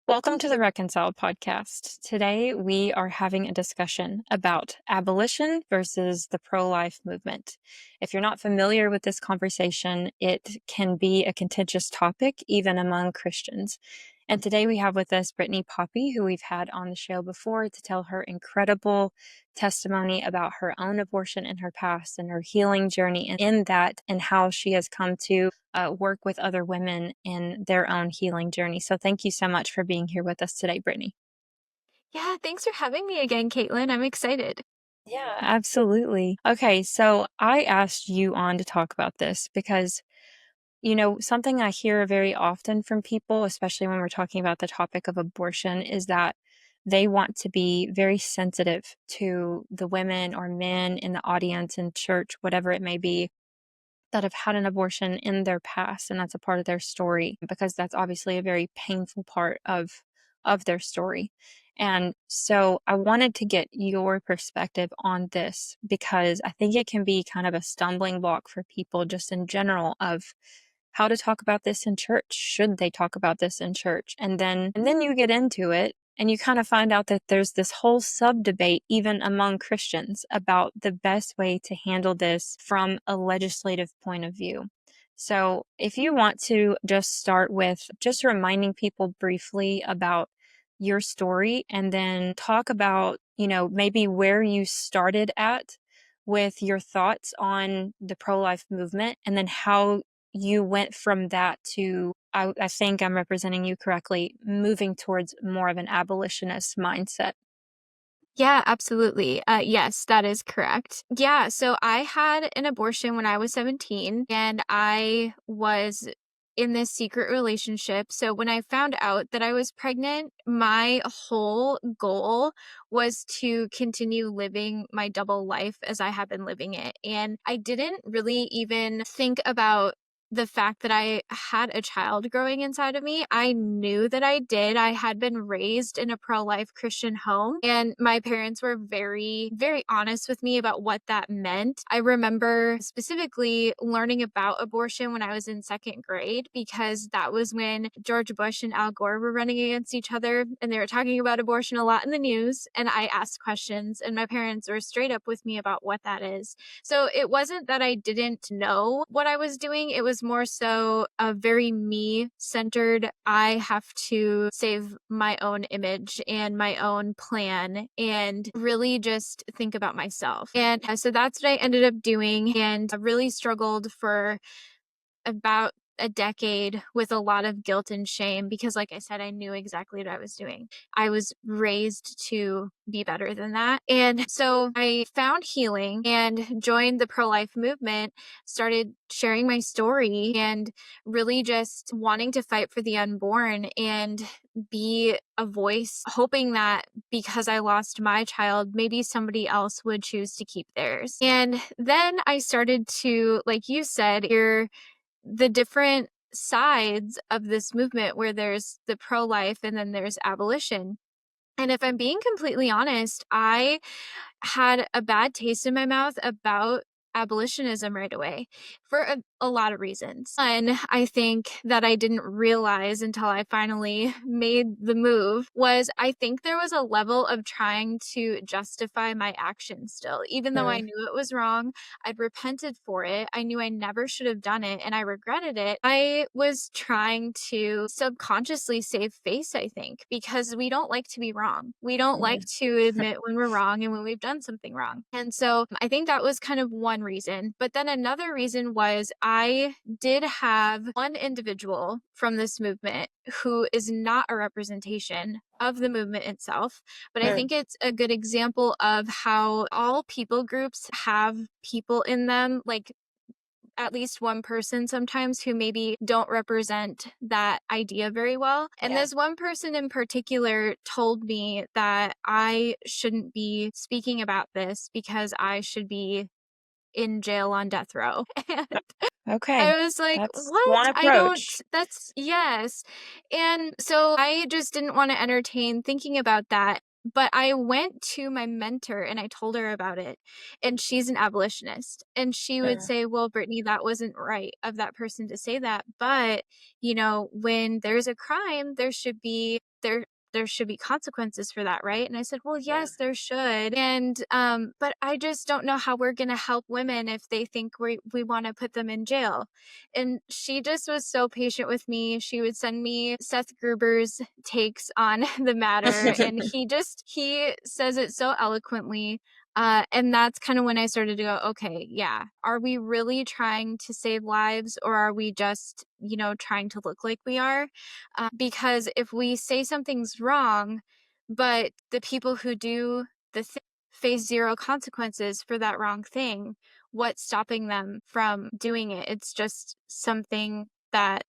Welcome to the Reconciled podcast. Today we are having a discussion about abolition versus the pro-life movement. If you're not familiar with this conversation, it can be a contentious topic even among Christians. And today we have with us Brittany Poppe, who we've had on the show before to tell her incredible testimony about her own abortion in her past and her healing journey in that and how she has come to work with other women in their own healing journey. So thank you so much for being here with us today, Brittany. Yeah, thanks for having me again, Caitlin. I'm excited. Yeah, absolutely. Okay, so I asked you on to talk about this because, something I hear very often from people, especially when we're talking about the topic of abortion, is that they want to be very sensitive to the women or men in the audience in church, whatever it may be, that have had an abortion in their past, and that's a part of their story because that's obviously a very painful part of their story. And so I wanted to get your perspective on this because I think it can be kind of a stumbling block for people just in general of how to talk about this in church. Should they talk about this in church? And then you get into it and you kind of find out that there's this whole sub debate, even among Christians, about the best way to handle this from a legislative point of view. So, if you want to just start with just reminding people briefly about your story and then talk about, maybe where you started at with your thoughts on the pro life movement and then how you went from that to, I think I'm representing you correctly, moving towards more of an abolitionist mindset. Yeah, absolutely. Yes, that is correct. Yeah, so I had an abortion when I was 17 and I was in this secret relationship. So when I found out that I was pregnant, my whole goal was to continue living my double life as I have been living it. And I didn't really even think about the fact that I had a child growing inside of me. I knew that I did. I had been raised in a pro-life Christian home, and my parents were very, very honest with me about what that meant. I remember specifically learning about abortion when I was in second grade because that was when George Bush and Al Gore were running against each other, and they were talking about abortion a lot in the news. And I asked questions, and my parents were straight up with me about what that is. So it wasn't that I didn't know what I was doing. It was more so a very me centered, I have to save my own image and my own plan and really just think about myself. And so that's what I ended up doing. And I really struggled for about a decade with a lot of guilt and shame because, like I said, I knew exactly what I was doing. I was raised to be better than that. And so I found healing and joined the pro life movement, started sharing my story and really just wanting to fight for the unborn and be a voice, hoping that because I lost my child, maybe somebody else would choose to keep theirs. And then I started to, like you said, hear the different sides of this movement where there's the pro-life and then there's abolition. And if I'm being completely honest, I had a bad taste in my mouth about abolitionism right away for a lot of reasons. And I think that I didn't realize until I finally made the move was I think there was a level of trying to justify my actions still. Even though I Mm, knew it was wrong, I'd repented for it. I knew I never should have done it and I regretted it. I was trying to subconsciously save face, I think, because we don't like to be wrong. We don't like mm, to admit when we're wrong and when we've done something wrong. And so I think that was kind of one reason. But then another reason was I did have one individual from this movement who is not a representation of the movement itself. But I mm. think it's a good example of how all people groups have people in them, like at least one person sometimes who maybe don't represent that idea very well. And Yeah. this one person in particular told me that I shouldn't be speaking about this because I should be in jail on death row. And Okay. I was like, That's "What? one I don't approach. that's yes." And so I just didn't want to entertain thinking about that. But I went to my mentor and I told her about it. And she's an abolitionist. And she would Mm, say, "Well, Brittany, that wasn't right of that person to say that. But, when there's a crime, there should be there should be consequences for that, right? And I said, well, Yeah. yes, there should. And but I just don't know how we're going to help women if they think we want to put them in jail. And she just was so patient with me. She would send me Seth Gruber's takes on the matter, and he says it so eloquently. And that's kind of when I started to go, okay, yeah, are we really trying to save lives, or are we just, trying to look like we are? Because if we say something's wrong, but the people who do the thing face zero consequences for that wrong thing, what's stopping them from doing it? It's just something that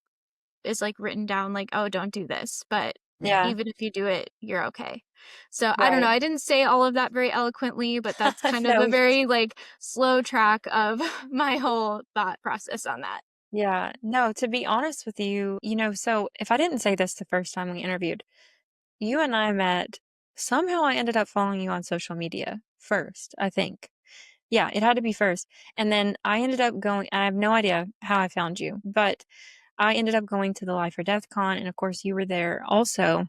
is like written down, like, oh, don't do this. But Yeah, even if you do it, you're okay. So I don't know. right. I didn't say all of that very eloquently, but that's kind of No, a very like slow track of my whole thought process on that. yeah. No, to be honest with you, so if I didn't say this the first time we interviewed, you and I met, somehow I ended up following you on social media first, I think. Yeah, it had to be first. And then I ended up going, I have no idea how I found you, but I ended up going to the Life or Death Con, and of course you were there also.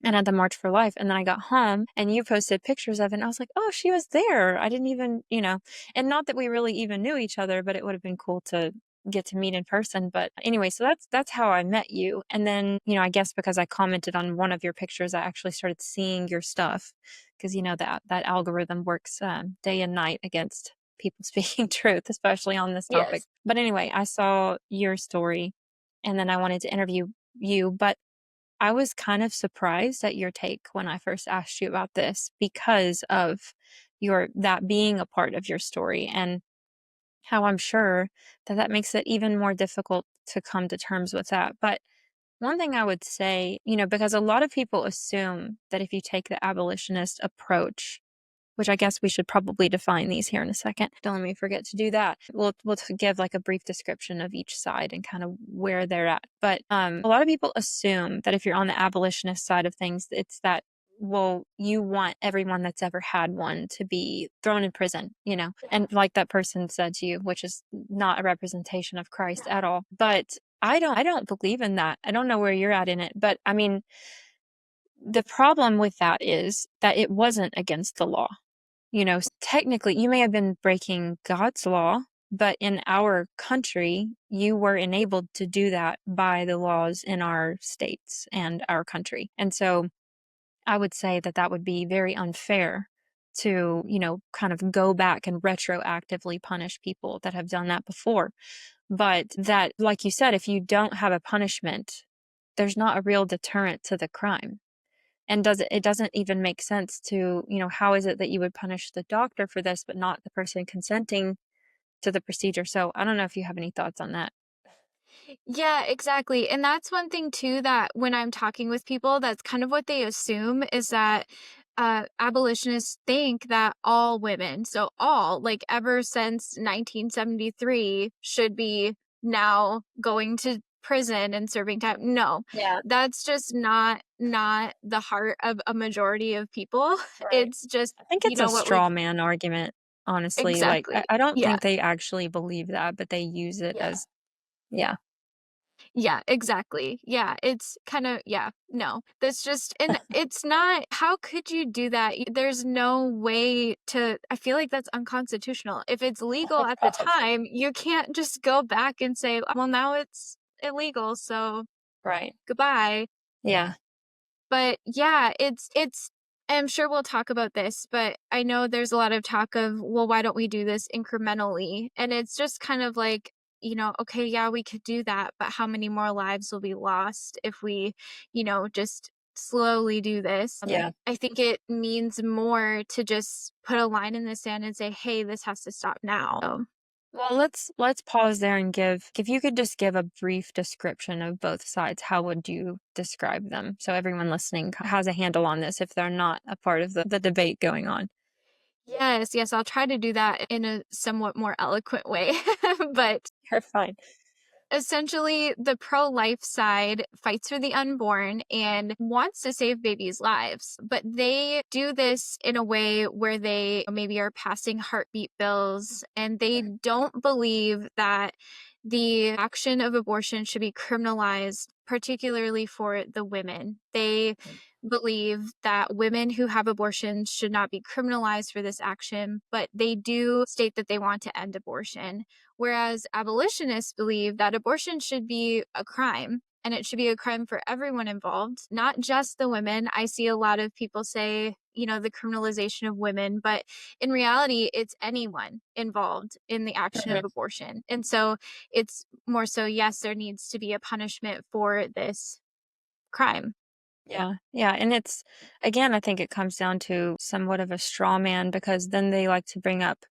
And at the March for Life. And then I got home and you posted pictures of it. And I was like, oh, she was there. I didn't even, and not that we really even knew each other, but it would have been cool to get to meet in person. But anyway, so that's how I met you. And then, I guess because I commented on one of your pictures, I actually started seeing your stuff because that algorithm works day and night against people speaking truth, especially on this topic. Yes. But anyway, I saw your story and then I wanted to interview you, but I was kind of surprised at your take when I first asked you about this because of your that being a part of your story and how I'm sure that makes it even more difficult to come to terms with that. But one thing I would say, because a lot of people assume that if you take the abolitionist approach, which I guess we should probably define these here in a second. Don't let me forget to do that. We'll give like a brief description of each side and kind of where they're at. But a lot of people assume that if you're on the abolitionist side of things, it's that, well, you want everyone that's ever had one to be thrown in prison, and like that person said to you, which is not a representation of Christ at all. But I don't believe in that. I don't know where you're at in it, but I mean, the problem with that is that it wasn't against the law. Technically, you may have been breaking God's law, but in our country, you were enabled to do that by the laws in our states and our country. And so I would say that that would be very unfair to, kind of go back and retroactively punish people that have done that before. But that, like you said, if you don't have a punishment, there's not a real deterrent to the crime. And it doesn't even make sense to, how is it that you would punish the doctor for this, but not the person consenting to the procedure? So I don't know if you have any thoughts on that. Yeah, exactly. And that's one thing too that when I'm talking with people, that's kind of what they assume is that abolitionists think that all women, so all, like ever since 1973, should be now going to prison and serving time. No, Yeah, that's just not the heart of a majority of people. right. It's just, I think it's a what we straw man argument, honestly. Like, exactly. I don't Yeah. think they actually believe that, but they use it as, yeah, Yeah, exactly. Yeah, it's kind of, yeah, no. That's just, and it's not, how could you do that? There's no way to, I feel like that's unconstitutional. If it's legal at the probably. time, you can't just go back and say, well, now it's illegal, so Right. goodbye. Yeah. But yeah, it's I'm sure we'll talk about this, but I know there's a lot of talk of, well, why don't we do this incrementally? And it's just kind of like, okay, yeah, we could do that, but how many more lives will be lost if we, just slowly do this? Yeah. I think it means more to just put a line in the sand and say, hey, this has to stop now. So, Well, let's pause there and give if you could just give a brief description of both sides, how would you describe them? So everyone listening has a handle on this if they're not a part of the debate going on. yes, yes, I'll try to do that in a somewhat more eloquent way. But You're fine. essentially, the pro life side fights for the unborn and wants to save babies' lives, but they do this in a way where they maybe are passing heartbeat bills and they don't believe that the action of abortion should be criminalized, particularly for the women. They believe that women who have abortions should not be criminalized for this action, but they do state that they want to end abortion. Whereas abolitionists believe that abortion should be a crime and it should be a crime for everyone involved, not just the women. I see a lot of people say, the criminalization of women, but in reality, it's anyone involved in the action of Mhm. abortion. And so it's more so, yes, there needs to be a punishment for this crime. Yeah, yeah, and it's again, I think it comes down to somewhat of a straw man because then they like to bring up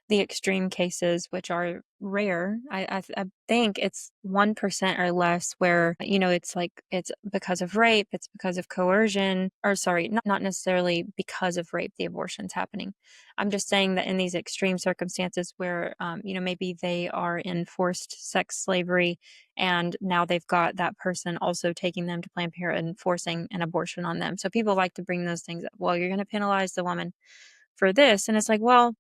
the extreme cases, which are rare. I think it's 1% or less where, it's like it's because of rape, it's because of coercion, or sorry, not necessarily because of rape, the abortion's happening. I'm just saying that in these extreme circumstances where, maybe they are in forced sex slavery and now they've got that person also taking them to Planned Parenthood and forcing an abortion on them. So people like to bring those things up. Well, you're going to penalize the woman for this. And it's like, well,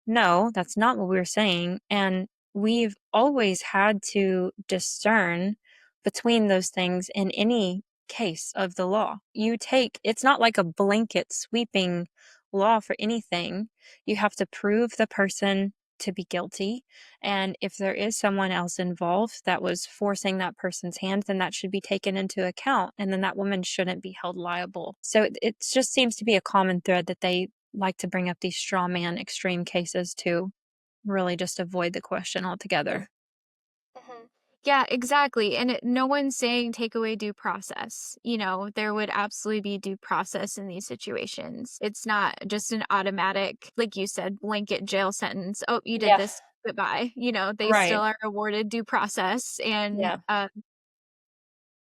no, that's not what we were saying. And we've always had to discern between those things in any case of the law. It's not like a blanket sweeping law for anything. You have to prove the person to be guilty. And if there is someone else involved that was forcing that person's hand, then that should be taken into account. And then that woman shouldn't be held liable. So it just seems to be a common thread that they like to bring up these straw man extreme cases to really just avoid the question altogether. Mhm. Yeah, exactly. And no one's saying take away due process. There would absolutely be due process in these situations. It's not just an automatic, like you said, blanket jail sentence. Oh, you did Yeah. this, goodbye. They still Right. are awarded due process. And Yeah.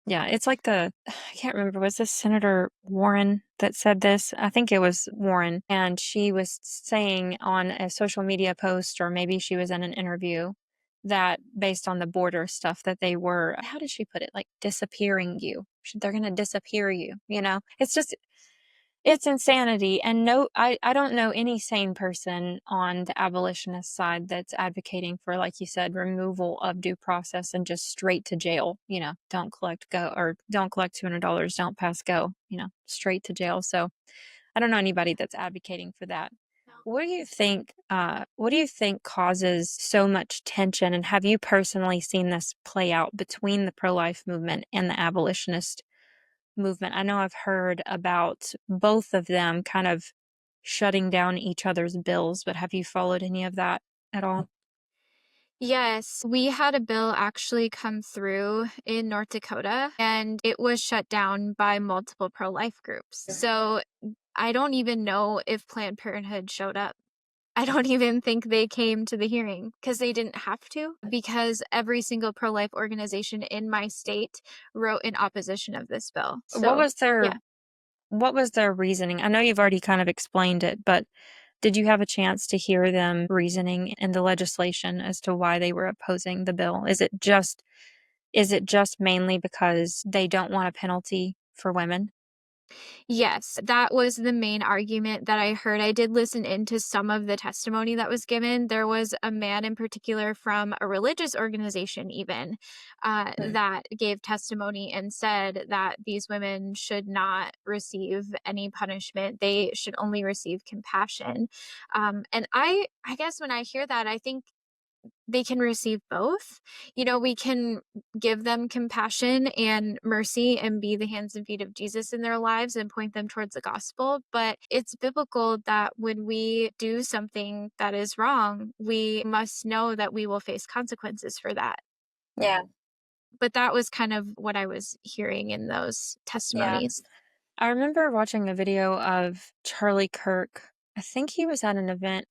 Yeah, it's like I can't remember, was this Senator Warren that said this? I think it was Warren. And she was saying on a social media post, or maybe she was in an interview, that based on the border stuff, that they were, how did she put it? Like disappearing you. They're going to disappear you, It's just, it's insanity. And no, I don't know any sane person on the abolitionist side that's advocating for, like you said, removal of due process and just straight to jail. Don't collect go or don't collect $200, don't pass go, straight to jail. So I don't know anybody that's advocating for that. What do you think causes so much tension? And have you personally seen this play out between the pro-life movement and the abolitionist movement? I know I've heard about both of them kind of shutting down each other's bills, but have you followed any of that at all? Yes, we had a bill actually come through in North Dakota and it was shut down by multiple pro life groups. So I don't even know if Planned Parenthood showed up. I don't even think they came to the hearing because they didn't have to, because every single pro life organization in my state wrote in opposition of this bill. What So, was their yeah. what was their reasoning? I know you've already kind of explained it, but did you have a chance to hear them reasoning in the legislation as to why they were opposing the bill? Is it just mainly because they don't want a penalty for women? Yes, that was the main argument that I heard. I did listen into some of the testimony that was given. There was a man in particular from a religious organization, even that gave testimony and said that these women should not receive any punishment. They should only receive compassion. And I guess when I hear that, I think they can receive both. We can give them compassion and mercy and be the hands and feet of Jesus in their lives and point them towards the gospel. But it's biblical that when we do something that is wrong, we must know that we will face consequences for that. Yeah. But that was kind of what I was hearing in those Yeah. testimonies. I remember watching a video of Charlie Kirk. I think he was at an event.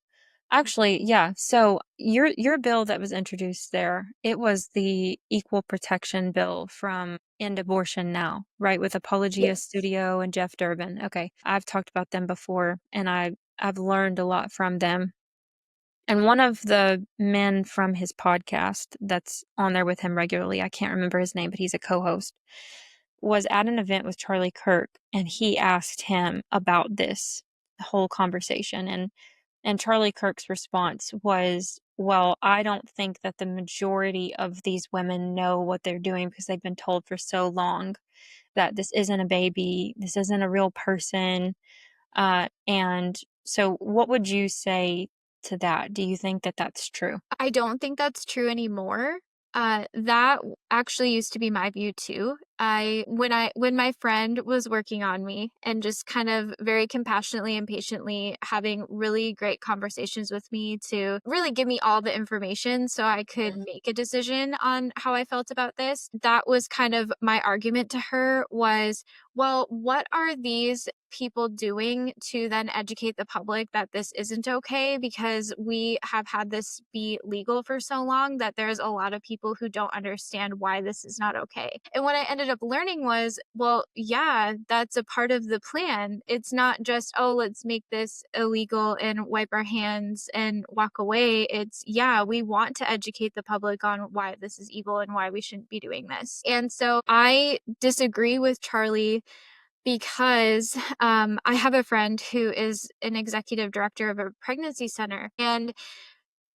Actually, yeah. So your bill that was introduced there, it was the equal protection bill from End Abortion Now, right? With Apologia Yes. Studio and Jeff Durbin. Okay. I've talked about them before and I've learned a lot from them. And one of the men from his podcast that's on there with him regularly, I can't remember his name, but he's a co-host, was at an event with Charlie Kirk and he asked him about this whole conversation. And And Charlie Kirk's response was, well, I don't think that the majority of these women know what they're doing because they've been told for so long that this isn't a baby, this isn't a real person. And so, what would you say to that? Do you think that that's true? I don't think that's true anymore. That actually used to be my view too. When my friend was working on me and just kind of very compassionately and patiently having really great conversations with me to really give me all the information so I could make a decision on how I felt about this. That was kind of my argument to her was, well, what are these people doing to then educate the public that this isn't okay? Because we have had this be legal for so long that there's a lot of people who don't understand why this is not okay. And what I ended up learning was, well, yeah, that's a part of the plan. It's not just, oh, let's make this illegal and wipe our hands and walk away. It's, yeah, we want to educate the public on why this is evil and why we shouldn't be doing this. And so I disagree with Charlie because I have a friend who is an executive director of a pregnancy center, and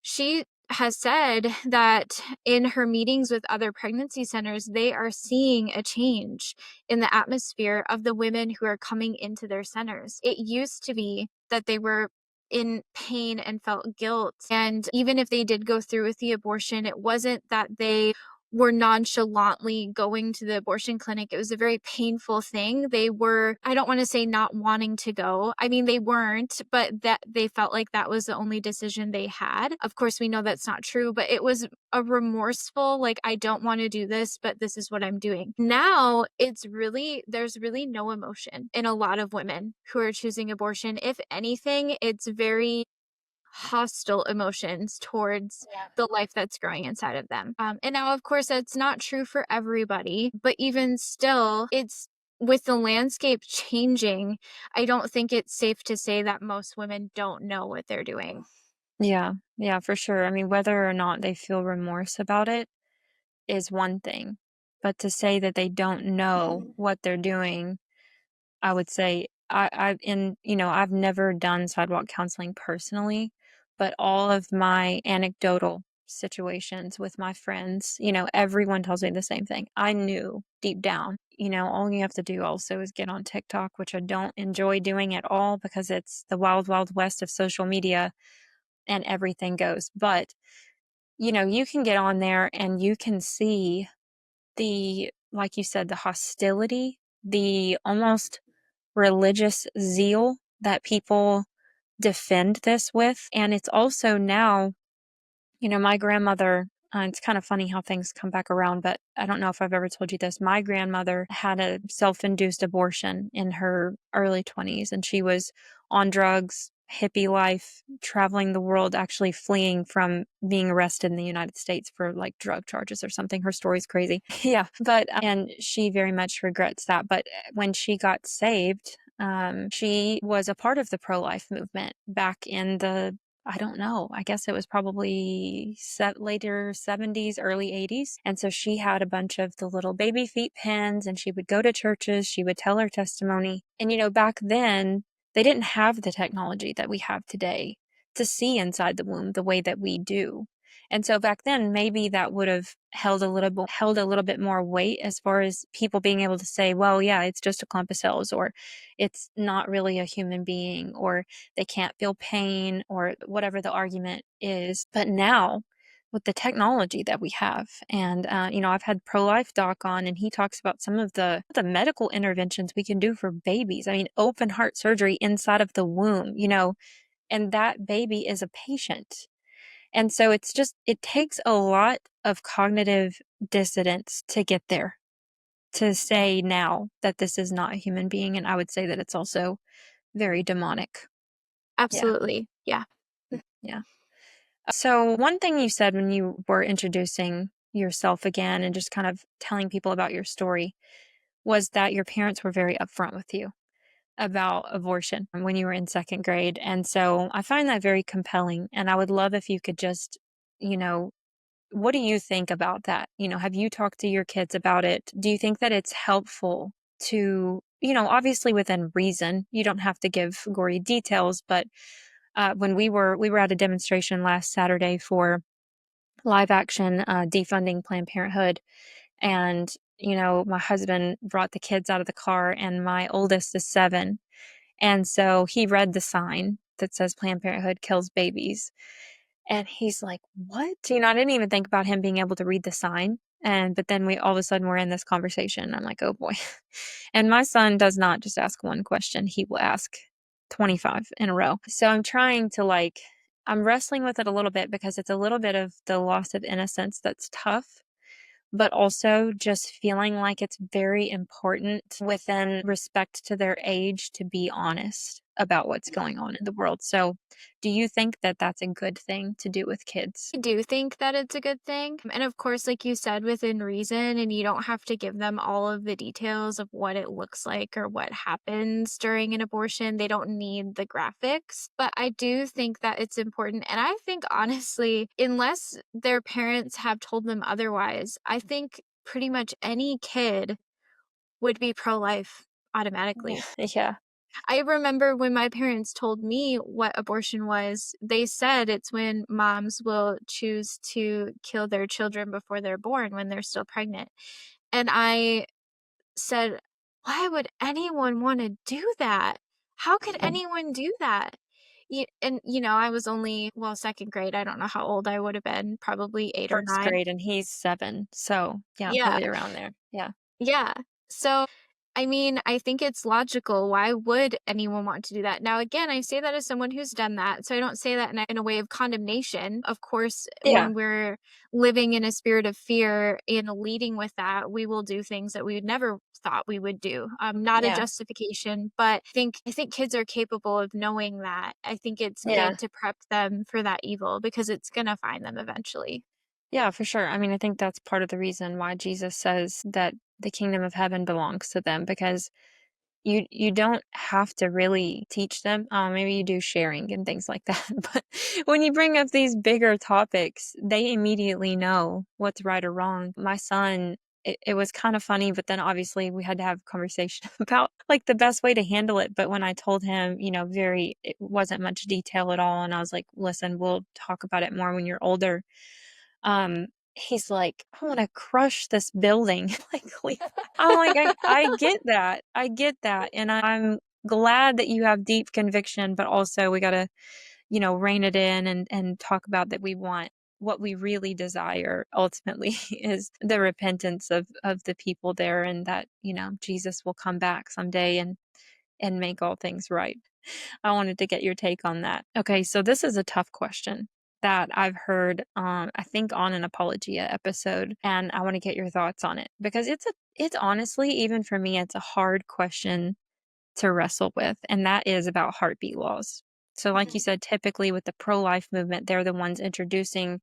she has said that in her meetings with other pregnancy centers, they are seeing a change in the atmosphere of the women who are coming into their centers. It used to be that they were in pain and felt guilt. And even if they did go through with the abortion, it wasn't that they were nonchalantly going to the abortion clinic. It was a very painful thing. They were, I don't want to say not wanting to go. I mean, they weren't, but that they felt like that was the only decision they had. Of course, we know that's not true, but it was a remorseful, like, I don't want to do this, but this is what I'm doing. Now there's really no emotion in a lot of women who are choosing abortion. If anything, it's very hostile emotions towards the life that's growing inside of them. And now, of course, that's not true for everybody, but even still, it's with the landscape changing, I don't think it's safe to say that most women don't know what they're doing. Yeah, yeah, for sure. I mean, whether or not they feel remorse about it is one thing, but to say that they don't know what they're doing, I would say I've never done sidewalk counseling personally, but all of my anecdotal situations with my friends, everyone tells me the same thing. I knew deep down, all you have to do also is get on TikTok, which I don't enjoy doing at all because it's the wild, wild west of social media and everything goes. But, you can get on there and you can see like you said, the hostility, the almost religious zeal that people defend this with. And it's also now, my grandmother, it's kind of funny how things come back around, but I don't know if I've ever told you this. My grandmother had a self induced abortion in her early 20s, and she was on drugs, hippie life, traveling the world, actually fleeing from being arrested in the United States for like drug charges or something. Her story's crazy. Yeah. And she very much regrets that. But when she got saved, she was a part of the pro life movement back in I don't know. I guess it was probably later 70s, early 80s. And so she had a bunch of the little baby feet pins and she would go to churches. She would tell her testimony. And, back then, they didn't have the technology that we have today to see inside the womb the way that we do. And so back then, maybe that would have held a little bit more weight as far as people being able to say, well, yeah, it's just a clump of cells, or it's not really a human being, or they can't feel pain, or whatever the argument is. But now, with the technology that we have, and I've had pro-life doc on, and he talks about some of the medical interventions we can do for babies. I mean, open heart surgery inside of the womb, and that baby is a patient. And so it takes a lot of cognitive dissonance to get there, to say now that this is not a human being. And I would say that it's also very demonic. Yeah. Absolutely. Yeah. Yeah. So, one thing you said when you were introducing yourself again and just kind of telling people about your story was that your parents were very upfront with you about abortion when you were in second grade. And so I find that very compelling. And I would love if you could just, you know, what do you think about that? Have you talked to your kids about it? Do you think that it's helpful to, obviously within reason, you don't have to give gory details, but when we were at a demonstration last Saturday for live action defunding Planned Parenthood, and my husband brought the kids out of the car, and my oldest is 7, and so he read the sign that says Planned Parenthood kills babies. And he's like, "What?" I didn't even think about him being able to read the sign. But then we all of a sudden we're in this conversation. I'm like, "Oh boy." And my son does not just ask one question. He will ask 25 in a row. So I'm wrestling with it a little bit because it's a little bit of the loss of innocence that's tough, but also just feeling like it's very important within respect to their age to be honest about what's going on in the world. So, do you think that that's a good thing to do with kids? I do think that it's a good thing. And of course, like you said, within reason, and you don't have to give them all of the details of what it looks like or what happens during an abortion. They don't need the graphics. But I do think that it's important. And I think, honestly, unless their parents have told them otherwise, I think pretty much any kid would be pro life automatically. Yeah. I remember when my parents told me what abortion was, they said it's when moms will choose to kill their children before they're born when they're still pregnant. And I said, "Why would anyone want to do that? How could anyone do that?" I was only, well, second grade. I don't know how old I would have been, probably 8 or 9. 1st grade and he's 7. So, yeah, Yeah. probably around there. Yeah. Yeah. So, I mean, I think it's logical. Why would anyone want to do that? Now, again, I say that as someone who's done that. So I don't say that in a way of condemnation. Of course, Yeah. when we're living in a spirit of fear and leading with that, we will do things that we would never thought we would do. Not a Yeah. justification, but I think kids are capable of knowing that. I think it's Yeah. good to prep them for that evil because it's gonna find them eventually. Yeah, for sure. I mean, I think that's part of the reason why Jesus says that the kingdom of heaven belongs to them, because you don't have to really teach them. Maybe you do sharing and things like that. But when you bring up these bigger topics, they immediately know what's right or wrong. My son, it was kind of funny, but then obviously we had to have a conversation about like the best way to handle it. But when I told him, it wasn't much detail at all. And I was like, listen, we'll talk about it more when you're older. He's like, "I wanna crush this building." Like, I'm like, "I get that. I get that, and I'm glad that you have deep conviction, but also we gotta, rein it in and talk about that we want what we really desire ultimately is the repentance of the people there, and that, Jesus will come back someday and make all things right." I wanted to get your take on that. Okay, so this is a tough question that I've heard, I think on an Apologia episode, and I want to get your thoughts on it because it's honestly, even for me, it's a hard question to wrestle with, and that is about heartbeat laws. So, like you Mhm. said, typically with the pro-life movement, they're the ones introducing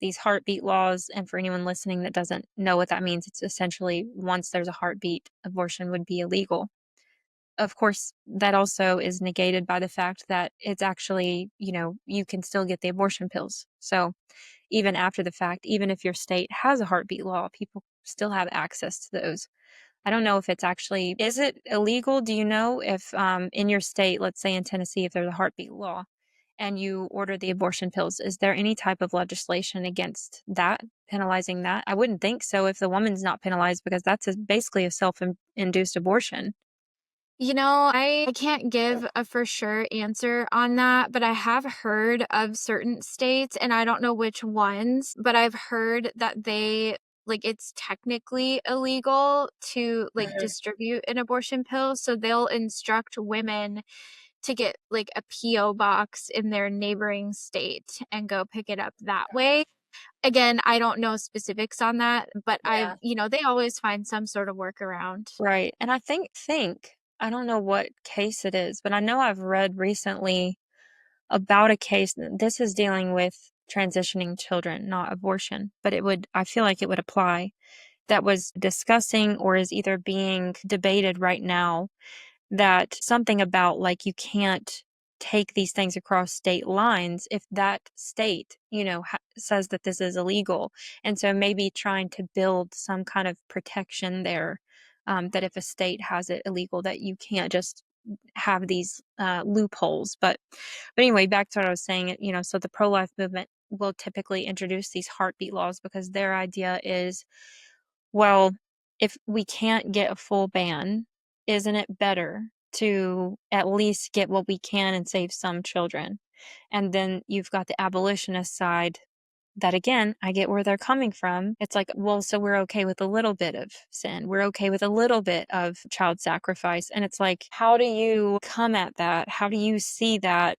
these heartbeat laws. And for anyone listening that doesn't know what that means, it's essentially once there's a heartbeat, abortion would be illegal. Of course, that also is negated by the fact that it's actually, you can still get the abortion pills. So even after the fact, even if your state has a heartbeat law, people still have access to those. I don't know if it's actually, is it illegal? Do you know if in your state, let's say in Tennessee, if there's a heartbeat law and you order the abortion pills, is there any type of legislation against that, penalizing that? I wouldn't think so if the woman's not penalized because that's basically a self-induced abortion. I can't give a for sure answer on that, but I have heard of certain states, and I don't know which ones, but I've heard that it's technically illegal to distribute an abortion pill. So they'll instruct women to get like a PO box in their neighboring state and go pick it up that way. Again, I don't know specifics on that, but Yeah. they always find some sort of workaround. Right, and I think I don't know what case it is, but I know I've read recently about a case, this is dealing with transitioning children, not abortion, but I feel like it would apply, that was discussing or is either being debated right now, that something about, like, you can't take these things across state lines if that state, says that this is illegal. And so maybe trying to build some kind of protection there, that if a state has it illegal, that you can't just have these loopholes. But anyway, back to what I was saying. So the pro-life movement will typically introduce these heartbeat laws because their idea is, well, if we can't get a full ban, isn't it better to at least get what we can and save some children? And then you've got the abolitionist side that, again, I get where they're coming from. It's like, well, so we're okay with a little bit of sin. We're okay with a little bit of child sacrifice. And it's like, how do you come at that? How do you see that?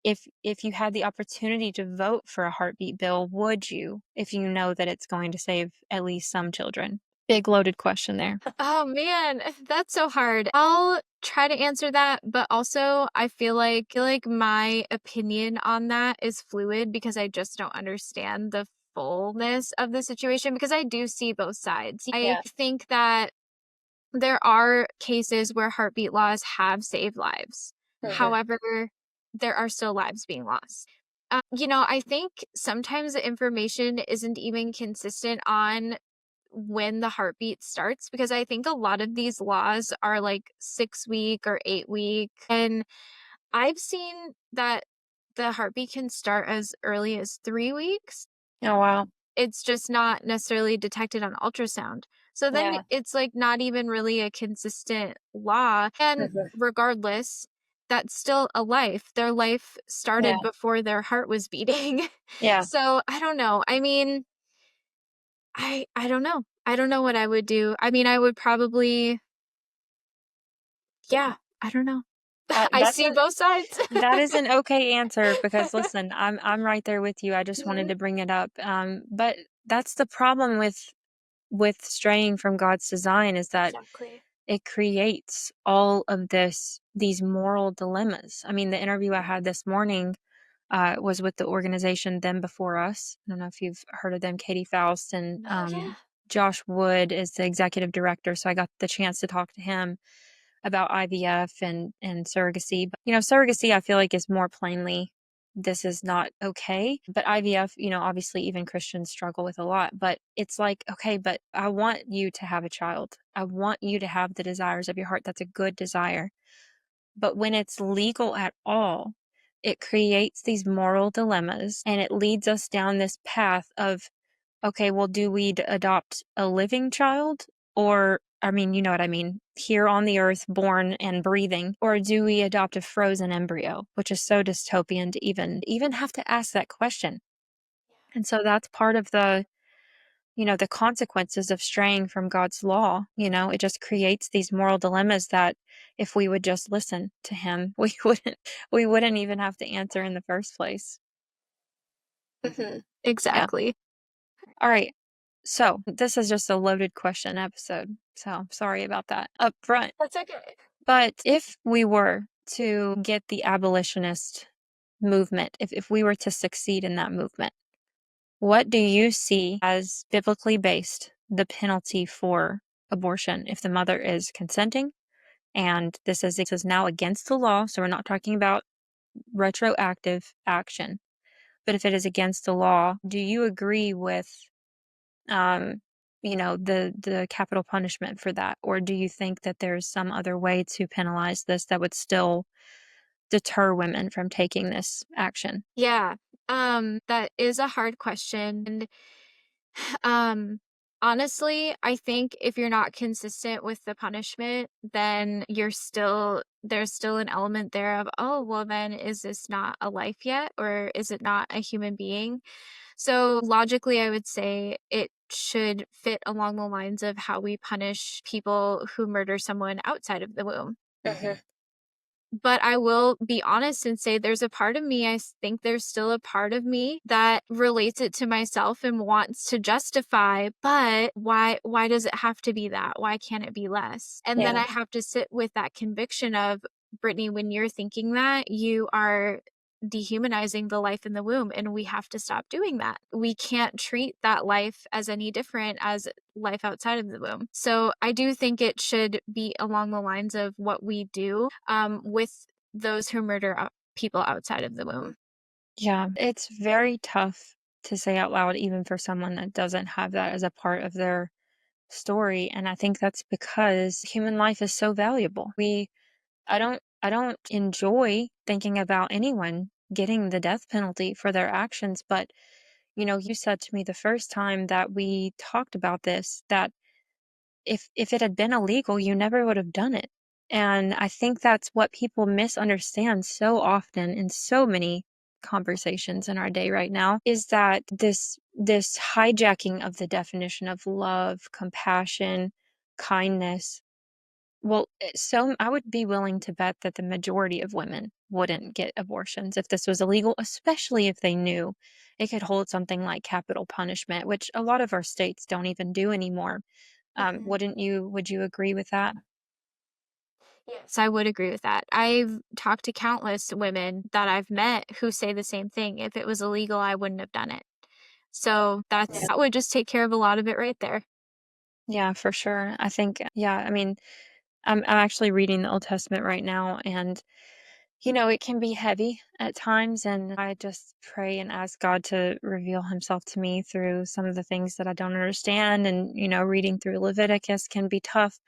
If you had the opportunity to vote for a heartbeat bill, would you, if you know that it's going to save at least some children? Big loaded question there. Oh man, that's so hard. I'll try to answer that, but also I feel like my opinion on that is fluid because I just don't understand the fullness of the situation because I do see both sides. I Yeah. think that there are cases where heartbeat laws have saved lives. Mhm. However, there are still lives being lost. I think sometimes the information isn't even consistent on when the heartbeat starts because I think a lot of these laws are like 6 week or 8 week. And I've seen that the heartbeat can start as early as 3 weeks. Oh, wow. It's just not necessarily detected on ultrasound. So then Yeah. it's like not even really a consistent law. And Mhm. regardless, that's still a life. Their life Yeah. started before their heart was beating. Yeah. So I don't know. I mean, I don't know. I don't know what I would do. I mean, I would probably yeah, I don't know. I That's see a both sides. that is an okay answer because listen, I'm right there with you. I just wanted Mhm. to bring it up. But that's the problem with straying from God's design is that Exactly. it creates all of these moral dilemmas. I mean, the interview I had this morning was with the organization Them Before Us. I don't know if you've heard of them, Katie Faust and Oh, yeah. Josh Wood is the executive director. So I got the chance to talk to him about IVF and surrogacy. But surrogacy I feel like is more plainly this is not okay. But IVF, obviously even Christians struggle with a lot. But it's like, okay, but I want you to have a child. I want you to have the desires of your heart. That's a good desire. But when it's legal at all, it creates these moral dilemmas and it leads us down this path of, okay, well, do we adopt a living child? Or, I mean, you know what I mean, here on the earth, born and breathing, or do we adopt a frozen embryo, which is so dystopian to even have to ask that question. And so that's part of the consequences of straying from God's law. It just creates these moral dilemmas that if we would just listen to him, we wouldn't even have to answer in the first place. Mhm. Yeah. Exactly. All right. So this is just a loaded question episode. So sorry about that up front. That's okay. But if we were to get the abolitionist movement, if we were to succeed in that movement, what do you see as biblically based the penalty for abortion if the mother is consenting? And this is now against the law. So we're not talking about retroactive action. But if it is against the law, do you agree with um, the capital punishment for that? Or do you think that there's some other way to penalize this that would still deter women from taking this action? Yeah. That is a hard question. And um honestly, I think if you're not consistent with the punishment, then there's still an element there of, oh, well then is this not a life yet or is it not a human being? So logically, I would say it should fit along the lines of how we punish people who murder someone outside of the womb. Hmm. But I will be honest and say there's a part of me, think there's still a part of me that relates it to myself and wants to justify, but why does it have to be that? Why can't it be less? And then Yeah. I have to sit with that conviction of, Brittany, when you're thinking that, you are dehumanizing the life in the womb, and we have to stop doing that. We can't treat that life as any different as life outside of the womb. So I do think it should be along the lines of what we do with those who murder people outside of the womb. Yeah. It's very tough to say out loud, even for someone that doesn't have that as a part of their story. And I think that's because human life is so valuable. I don't enjoy thinking about anyone getting the death penalty for their actions, but, you said to me the first time that we talked about this that if it had been illegal, you never would have done it. And I think that's what people misunderstand so often in so many conversations in our day right now is that this hijacking of the definition of love, compassion, kindness. Well, so I would be willing to bet that the majority of women wouldn't get abortions if this was illegal, especially if they knew it could hold something like capital punishment, which a lot of our states don't even do anymore. Mhm. Would you agree with that? Yes, I would agree with that. I've talked to countless women that I've met who say the same thing. If it was illegal, I wouldn't have done it. So Yeah. that would just take care of a lot of it right there. Yeah, for sure. I think, yeah, I mean, I'm actually reading the Old Testament right now, and it can be heavy at times, and I just pray and ask God to reveal himself to me through some of the things that I don't understand. And, reading through Leviticus can be tough.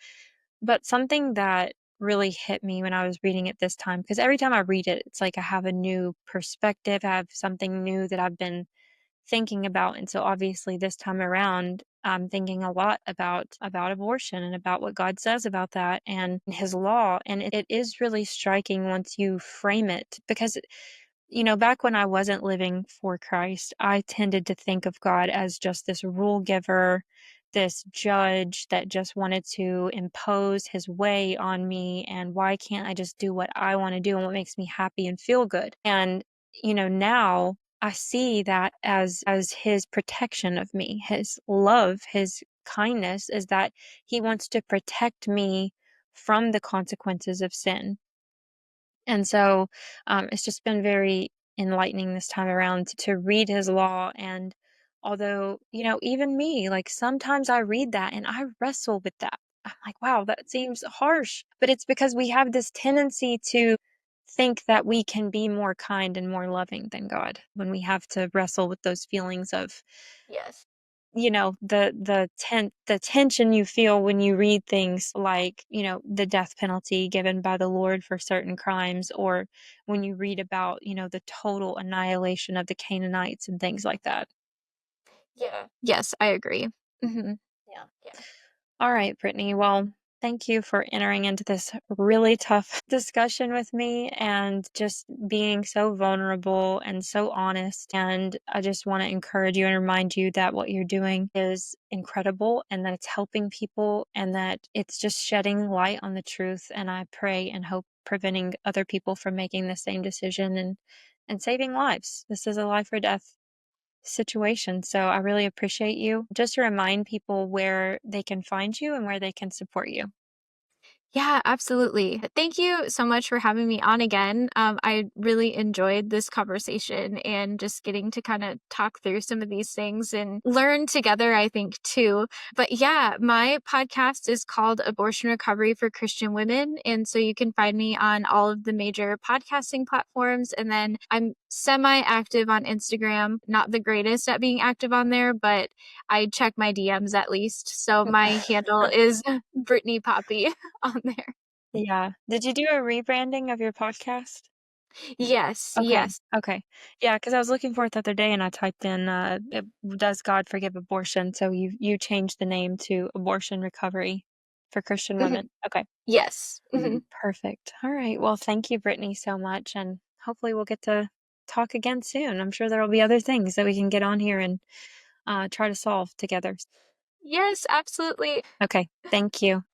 But something that really hit me when I was reading it this time, because every time I read it, it's like I have a new perspective, I have something new that I've been thinking about. And so obviously this time around, I'm thinking a lot about abortion and about what God says about that and his law. And it is really striking once you frame it because back when I wasn't living for Christ, I tended to think of God as just this rule giver, this judge that just wanted to impose his way on me. And why can't I just do what I want to do and what makes me happy and feel good? And, now I see that as his protection of me, his love, his kindness is that he wants to protect me from the consequences of sin. And so, it's just been very enlightening this time around to read his law. And although, even me, like sometimes I read that and I wrestle with that. I'm like, wow, that seems harsh. But it's because we have this tendency to think that we can be more kind and more loving than God when we have to wrestle with those feelings of Yes. the tension you feel when you read things like, the death penalty given by the Lord for certain crimes, or when you read about, the total annihilation of the Canaanites and things like that. Yeah. Yes, I agree. Hmm. Yeah. Yeah. All right, Brittany. Well, thank you for entering into this really tough discussion with me and just being so vulnerable and so honest. And I just want to encourage you and remind you that what you're doing is incredible and that it's helping people and that it's just shedding light on the truth. And I pray and hope preventing other people from making the same decision and saving lives. This is a life or death situation. So I really appreciate you. Just to remind people where they can find you and where they can support you. Yeah, absolutely. Thank you so much for having me on again. I really enjoyed this conversation and just getting to kind of talk through some of these things and learn together, I think, too. But yeah, my podcast is called Abortion Recovery for Christian Women. And so you can find me on all of the major podcasting platforms. And then I'm semi active on Instagram, not the greatest at being active on there, but I check my DMs at least. So my handle is Brittany Poppe. On there. Yeah. Did you do a rebranding of your podcast? Yes, Okay. yes. Okay. Yeah, because I was looking for it the other day and I typed in does God forgive abortion? So you changed the name to Abortion Recovery for Christian Mhm. Women. Okay. Yes. Mhm. Perfect. All right. Well, thank you, Brittany, so much. And hopefully we'll get to talk again soon. I'm sure there will be other things that we can get on here and try to solve together. Yes, absolutely. Okay. Thank you.